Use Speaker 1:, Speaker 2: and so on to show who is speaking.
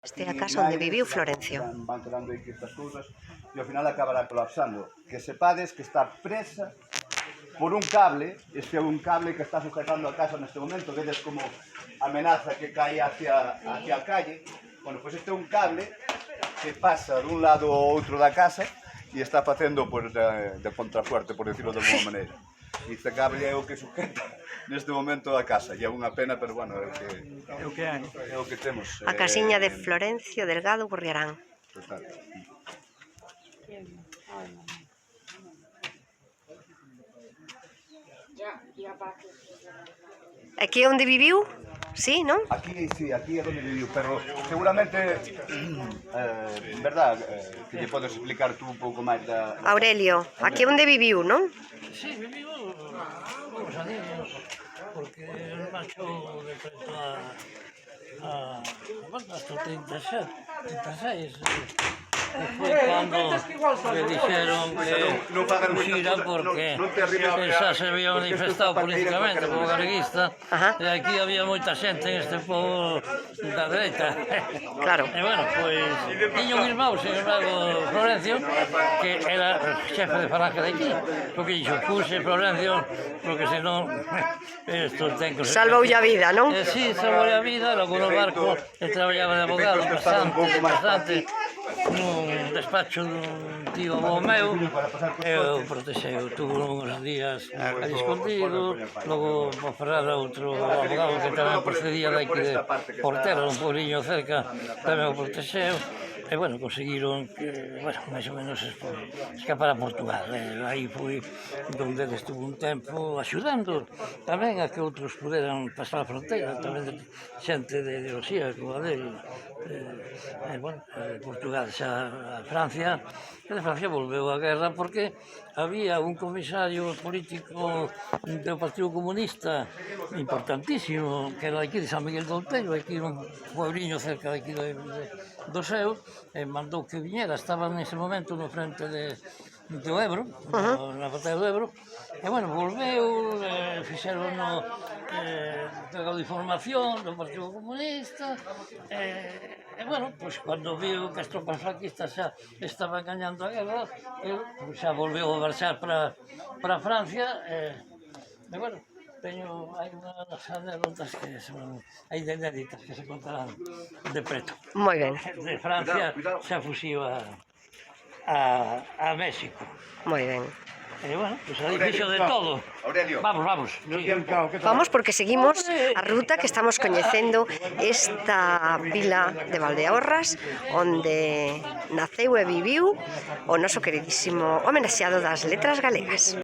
Speaker 1: Este é a casa onde viviu Florencio.
Speaker 2: Van quedando aí estas cousas e ao final acabará colapsando. Que sepades que está presa por un cable, este é un cable que está sujetando a casa neste momento, vedes como amenaza que cae hacia a calle. Bueno, pois este é un cable que pasa dun lado ao outro da casa e está facendo de contrafuerte, por decirlo de alguma maneira. E este cable é o que sujeta neste momento a casa, e é unha pena, pero bueno, é o que temos.
Speaker 1: A casiña de Florencio Delgado Gurriarán.
Speaker 2: Total.
Speaker 1: Aquí é onde viviu? Sí, non?
Speaker 2: Aquí, sí, aquí é onde viviu, pero seguramente, verdad, que lle podes explicar tú un pouco máis da...
Speaker 1: Aurelio, aquí é onde viviu, non?
Speaker 3: Sí, viviu uns aninhos, porque el macho decretó hasta 37, 36. Foi cando le dixeron que fuxira porque xa se había manifestado políticamente como galeguista e aquí había moita xente en este povo da dereita.
Speaker 1: Claro.
Speaker 3: E bueno, pois tiña un irmão, sin embargo, Florencio, que era xefe de falange de aquí, porque dixo, fuxe Florencio, porque senón isto ten que...
Speaker 1: Salvoulle a vida, non?
Speaker 3: Sí, salvoulle a vida, logo no barco traballaba de abogado, bastante, nun despacho dun tío avó meu, e o protexeu, tuvo uns días ali escondido, logo por Ferrar outro abogado que tamén procedía daqui de Portero, un pobriño cerca, tamén o protexeu, e bueno, conseguiron que, bueno, máis ou menos escapar a Portugal. Aí foi donde ele estuvo un tempo axudando tamén a que outros puderan pasar a fronteira, tamén de xente de ideoloxía como a dele. Bueno, Portugal xa a Francia, e de Francia volveu a guerra porque había un comisario político do Partido Comunista importantísimo, que era aquí de San Miguel do Outeiro, aquí un puebliño cerca de aquí do seu, e mandou que viñera, estaba nese momento no frente do Ebro, na batalla do Ebro, e bueno, volveu, fixeron entregado de información do Partido Comunista, e bueno, pois cando viu que as tropas franquistas xa estaban gañando a guerra, xa volveu a marchar para Francia, e bueno, hai unhas anécdotas que son inéditas que se contarán de preto.
Speaker 1: Moi ben.
Speaker 3: De Francia xa fuxiu a México.
Speaker 1: Moi ben.
Speaker 3: E bueno, pois ali fixo de todo.
Speaker 2: Aurelio.
Speaker 3: Vamos.
Speaker 1: Vamos porque seguimos a ruta que estamos coñecendo esta vila de Valdeorras onde naceu e viviu o noso queridísimo homenaxeado das letras galegas.